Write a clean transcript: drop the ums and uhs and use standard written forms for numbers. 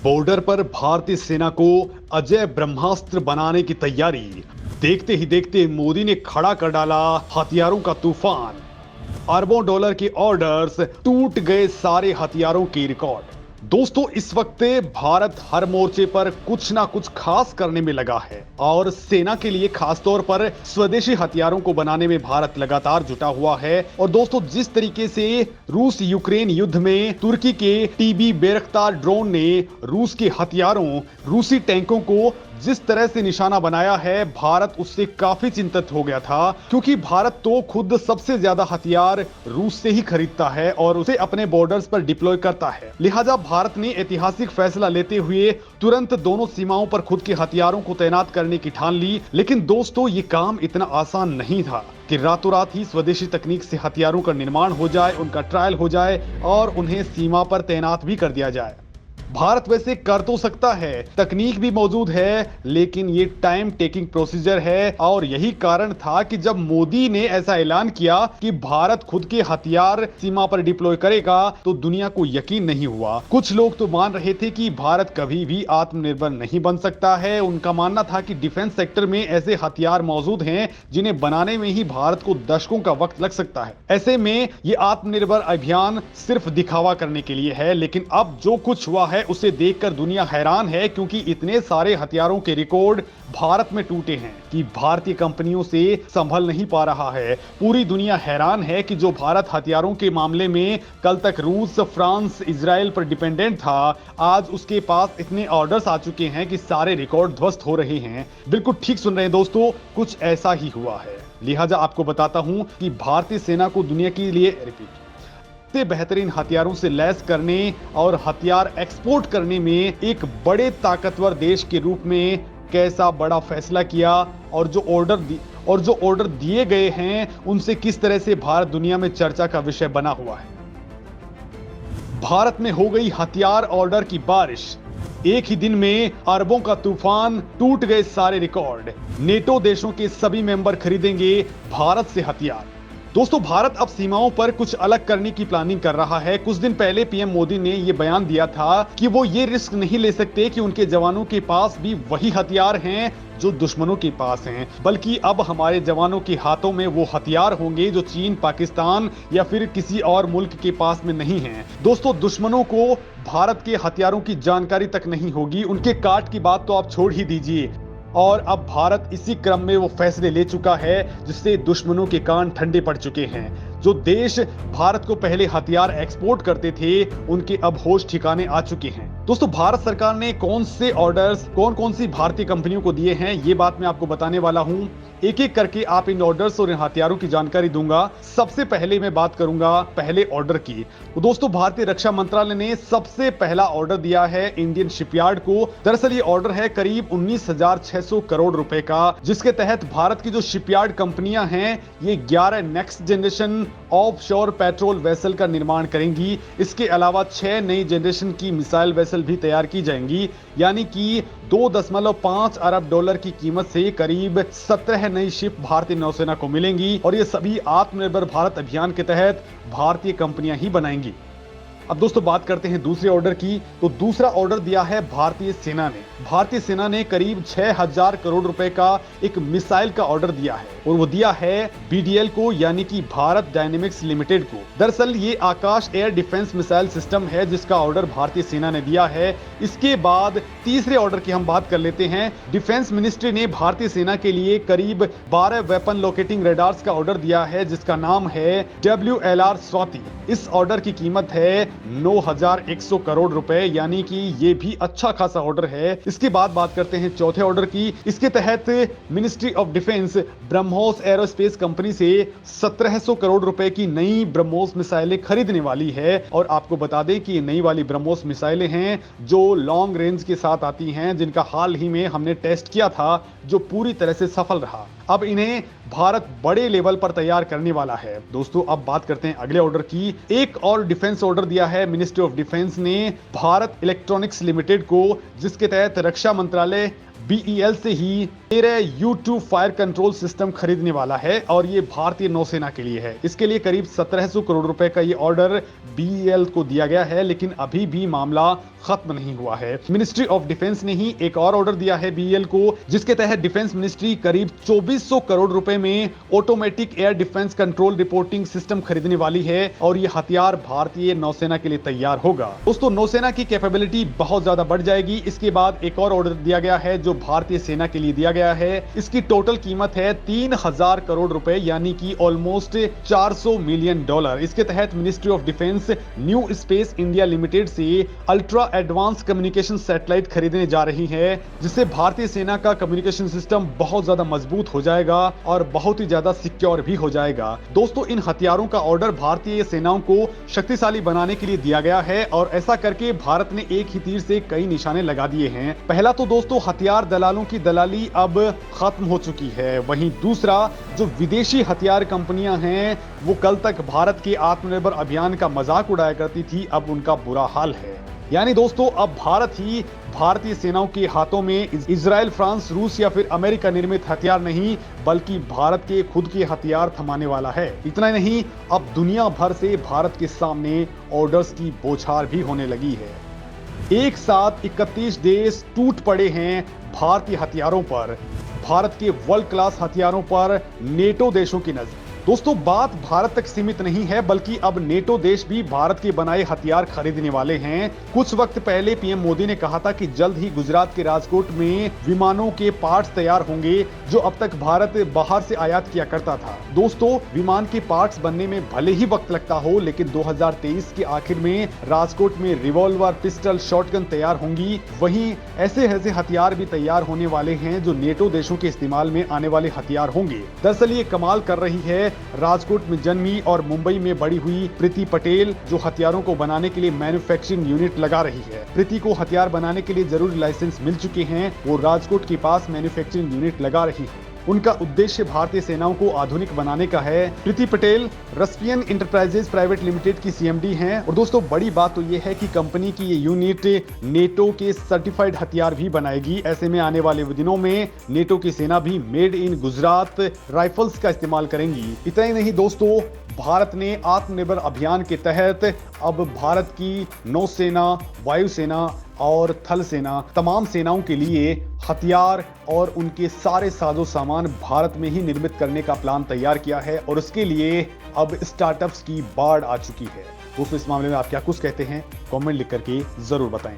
Border पर भारतीय सेना को अजय ब्रह्मास्त्र बनाने की तैयारी। देखते ही देखते मोदी ने खड़ा कर डाला हथियारों का तूफान। अरबों डॉलर के ऑर्डर्स, टूट गए सारे हथियारों के रिकॉर्ड। दोस्तों, इस वक्त भारत हर मोर्चे पर कुछ ना कुछ खास करने में लगा है और सेना के लिए खासतौर पर स्वदेशी हथियारों को बनाने में भारत लगातार जुटा हुआ है। और दोस्तों, जिस तरीके से रूस यूक्रेन युद्ध में तुर्की के टीबी बैरक्तार ड्रोन ने रूस के हथियारों, रूसी टैंकों को जिस तरह से निशाना बनाया है, भारत उससे काफी चिंतित हो गया था, क्योंकि भारत तो खुद सबसे ज्यादा हथियार रूस से ही खरीदता है और उसे अपने बॉर्डर्स पर डिप्लॉय करता है। लिहाजा भारत ने ऐतिहासिक फैसला लेते हुए तुरंत दोनों सीमाओं पर खुद के हथियारों को तैनात करने की ठान ली। लेकिन दोस्तों, ये काम इतना आसान नहीं था कि रातों रात ही स्वदेशी तकनीक से हथियारों का निर्माण हो जाए, उनका ट्रायल हो जाए और उन्हें सीमा पर तैनात भी कर दिया जाए। भारत वैसे कर तो सकता है, तकनीक भी मौजूद है, लेकिन ये टाइम टेकिंग प्रोसीजर है। और यही कारण था कि जब मोदी ने ऐसा ऐलान किया कि भारत खुद के हथियार सीमा पर डिप्लॉय करेगा, तो दुनिया को यकीन नहीं हुआ। कुछ लोग तो मान रहे थे कि भारत कभी भी आत्मनिर्भर नहीं बन सकता है। उनका मानना था कि डिफेंस सेक्टर में ऐसे हथियार मौजूद हैं जिन्हें बनाने में ही भारत को दशकों का वक्त लग सकता है। ऐसे में ये आत्मनिर्भर अभियान सिर्फ दिखावा करने के लिए है। लेकिन अब जो कुछ हुआ है उसे देखकर दुनिया हैरान है, क्योंकि इतने सारे हथियारों के रिकॉर्ड भारत में टूटे हैं कि भारतीय कंपनियों से संभल नहीं पा रहा है। पूरी दुनिया हैरान है कि जो भारत हथियारों के मामले में कल तक रूस, फ्रांस, इजराइल पर डिपेंडेंट था, आज उसके पास इतने ऑर्डर्स आ चुके हैं कि सारे रिकॉर्ड ध्वस्त हो रहे हैं। बिल्कुल ठीक सुन रहे हैं दोस्तों, कुछ ऐसा ही हुआ है। लिहाजा आपको बताता हूं कि भारतीय सेना को दुनिया के लिए बेहतरीन हथियारों से लैस करने और हथियार एक्सपोर्ट करने में एक बड़े ताकतवर देश के रूप में कैसा बड़ा फैसला किया, और जो ऑर्डर दिए गए हैं उनसे किस तरह से भारत दुनिया में चर्चा का विषय बना हुआ है। भारत में हो गई हथियार ऑर्डर की बारिश। एक ही दिन में अरबों का तूफान, टूट गए सारे रिकॉर्ड। नेटो देशों के सभी मेंबर खरीदेंगे भारत से हथियार। दोस्तों, भारत अब सीमाओं पर कुछ अलग करने की प्लानिंग कर रहा है। कुछ दिन पहले पीएम मोदी ने यह बयान दिया था कि वो ये रिस्क नहीं ले सकते कि उनके जवानों के पास भी वही हथियार हैं जो दुश्मनों के पास हैं, बल्कि अब हमारे जवानों के हाथों में वो हथियार होंगे जो चीन, पाकिस्तान या फिर किसी और मुल्क के पास में नहीं हैं। दोस्तों, दुश्मनों को भारत के हथियारों की जानकारी तक नहीं होगी। उनके काट की बात तो आप छोड़ ही दीजिए। और अब भारत इसी क्रम में वो फैसले ले चुका है जिससे दुश्मनों के कान ठंडे पड़ चुके हैं। जो देश भारत को पहले हथियार एक्सपोर्ट करते थे, उनके अब होश ठिकाने आ चुके हैं। दोस्तों, भारत सरकार ने कौन से ऑर्डर्स कौन सी भारतीय कंपनियों को दिए हैं, ये बात मैं आपको बताने वाला हूं। एक एक करके आप इन ऑर्डर्स और इन हथियारों की जानकारी दूंगा। सबसे पहले मैं बात करूंगा पहले ऑर्डर की। तो दोस्तों, भारतीय रक्षा मंत्रालय ने सबसे पहला ऑर्डर दिया है इंडियन शिपयार्ड को। दरअसल ये ऑर्डर है करीब 19,600 करोड़ रुपए का, जिसके तहत भारत की जो शिपयार्ड कंपनियां हैं, ये 11 next generation offshore patrol vessel का निर्माण करेंगी। इसके अलावा 6 नई जनरेशन की मिसाइल वेसल भी तैयार की जाएंगी, यानी कि 2.5 अरब डॉलर की कीमत से करीब 17 नई शिप भारतीय नौसेना को मिलेंगी। और ये सभी आत्मनिर्भर भारत अभियान के तहत भारतीय कंपनियां ही बनाएंगी। अब दोस्तों, बात करते हैं दूसरे ऑर्डर की। तो दूसरा ऑर्डर दिया है भारतीय सेना ने। भारतीय सेना ने करीब 6,000 करोड़ रुपए का एक मिसाइल का ऑर्डर दिया है, और वो दिया है बीडीएल को, यानी कि भारत डायनेमिक्स लिमिटेड को। दरअसल ये आकाश एयर डिफेंस मिसाइल सिस्टम है जिसका ऑर्डर भारतीय सेना ने दिया है। इसके बाद तीसरे ऑर्डर की हम बात कर लेते हैं। डिफेंस मिनिस्ट्री ने भारतीय सेना के लिए करीब 12 वेपन लोकेटिंग रेडार्स का ऑर्डर दिया है, जिसका नाम है WLR स्वाति। इस ऑर्डर की कीमत है 9,100 करोड़ रुपए, यानी कि ये भी अच्छा खासा ऑर्डर है। इसके बाद बात करते हैं चौथे ऑर्डर की। इसके तहत ministry of defence BrahMos aerospace company से 1,700 करोड़ रुपए की नई ब्रह्मोस मिसाइलें खरीदने वाली है। और आपको बता दें कि ये नई वाली ब्रह्मोस मिसाइलें हैं जो लॉन्ग रेंज के साथ आती हैं, जिनका हाल ही में हमने टेस्ट किया था, जो पूरी तरह से सफल रहा। अब इन्हें भारत बड़े लेवल पर तैयार करने वाला है। दोस्तों, अब बात करते हैं अगले ऑर्डर की। एक और डिफेंस ऑर्डर दिया है मिनिस्ट्री ऑफ डिफेंस ने भारत इलेक्ट्रॉनिक्स लिमिटेड को, जिसके तहत रक्षा मंत्रालय BEL से ही U-2 फायर कंट्रोल सिस्टम खरीदने वाला है और ये भारतीय नौसेना के लिए है। इसके लिए करीब 1700 करोड़ रुपए का ये ऑर्डर BEL को दिया गया है, लेकिन अभी भी मामला खत्म नहीं हुआ है। मिनिस्ट्री ऑफ डिफेंस ने ही एक और ऑर्डर दिया है BEL को, जिसके तहत डिफेंस मिनिस्ट्री करीब 2400 करोड़ रुपए में automatic air defence control reporting system खरीदने वाली है और ये हथियार भारतीय नौसेना के लिए तैयार होगा। दोस्तों, नौसेना की कैपेबिलिटी बहुत ज्यादा बढ़ जाएगी। इसके बाद एक और ऑर्डर दिया गया है जो भारतीय सेना के लिए दिया गया है। इसकी टोटल कीमत है 3000 करोड़ रुपए, यानी कि ऑलमोस्ट $400 मिलियन। इसके तहत ministry of defence new space India limited से अल्ट्रा एडवांस कम्युनिकेशन सैटेलाइट खरीदने जा रही है, जिससे भारतीय सेना का कम्युनिकेशन सिस्टम बहुत ज्यादा मजबूत हो जाएगा और बहुत ही ज्यादा सिक्योर भी हो जाएगा। दोस्तों, इन हथियारों का ऑर्डर भारतीय सेनाओं को शक्तिशाली बनाने के लिए दिया गया है और ऐसा करके भारत ने एक ही तीर से कई निशाने लगा दिए हैं। पहला तो दोस्तों, हथियार दलालों की दलाली अब खत्म हो चुकी है। वहीं दूसरा, जो विदेशी हथियार कंपनियां हैं वो कल तक भारत के आत्मनिर्भर अभियान का मजाक उड़ाया करती थी, अब उनका बुरा हाल है। यानी दोस्तों, अब भारत ही भारतीय सेनाओं के हाथों में इजराइल, फ्रांस, रूस या फिर अमेरिका निर्मित हथियार नहीं, बल्कि भारत के खुद के हथियार थमाने वाला है। इतना नहीं, अब दुनिया भर से भारत के सामने ऑर्डर्स की बौछार भी होने लगी है। एक साथ 31 देश टूट पड़े हैं भारतीय हथियारों पर। भारत के वर्ल्ड क्लास हथियारों पर नेटो देशों की नजर। दोस्तों, बात भारत तक सीमित नहीं है, बल्कि अब नेटो देश भी भारत के बनाए हथियार खरीदने वाले हैं। कुछ वक्त पहले पीएम मोदी ने कहा था कि जल्द ही गुजरात के राजकोट में विमानों के पार्ट्स तैयार होंगे, जो अब तक भारत बाहर से आयात किया करता था। दोस्तों, विमान के पार्ट्स बनने में भले ही वक्त लगता हो, लेकिन 2023 के आखिर में राजकोट में रिवॉल्वर, पिस्टल, शॉटगन तैयार होंगी। वहीं ऐसे ऐसे हथियार भी तैयार होने वाले हैं जो नेटो देशों के इस्तेमाल में आने वाले हथियार होंगे। दरअसल ये कमाल कर रही है राजकोट में जन्मी और मुंबई में बड़ी हुई प्रीति पटेल, जो हथियारों को बनाने के लिए मैन्युफैक्चरिंग यूनिट लगा रही है। प्रीति को हथियार बनाने के लिए जरूरी लाइसेंस मिल चुके हैं। वो राजकोट के पास मैन्युफैक्चरिंग यूनिट लगा रही है। उनका उद्देश्य भारतीय सेनाओं को आधुनिक बनाने का है। प्रीति पटेल रस्पियन इंटरप्राइजेज प्राइवेट लिमिटेड की CMD हैं। और दोस्तों, बड़ी बात तो ये है कि कंपनी की ये यूनिट नेटो के सर्टिफाइड हथियार भी बनाएगी। ऐसे में आने वाले दिनों में नेटो की सेना भी मेड इन गुजरात राइफल्स का इस्तेमाल करेंगी। इतना ही नहीं दोस्तों, भारत ने आत्मनिर्भर अभियान के तहत अब भारत की नौसेना, वायुसेना और थल सेना, तमाम सेनाओं के लिए हथियार और उनके सारे साजो सामान भारत में ही निर्मित करने का प्लान तैयार किया है और उसके लिए अब स्टार्टअप्स की बाढ़ आ चुकी है। दोस्तों, इस मामले में आप क्या कुछ कहते हैं? कमेंट लिख करके जरूर बताएं।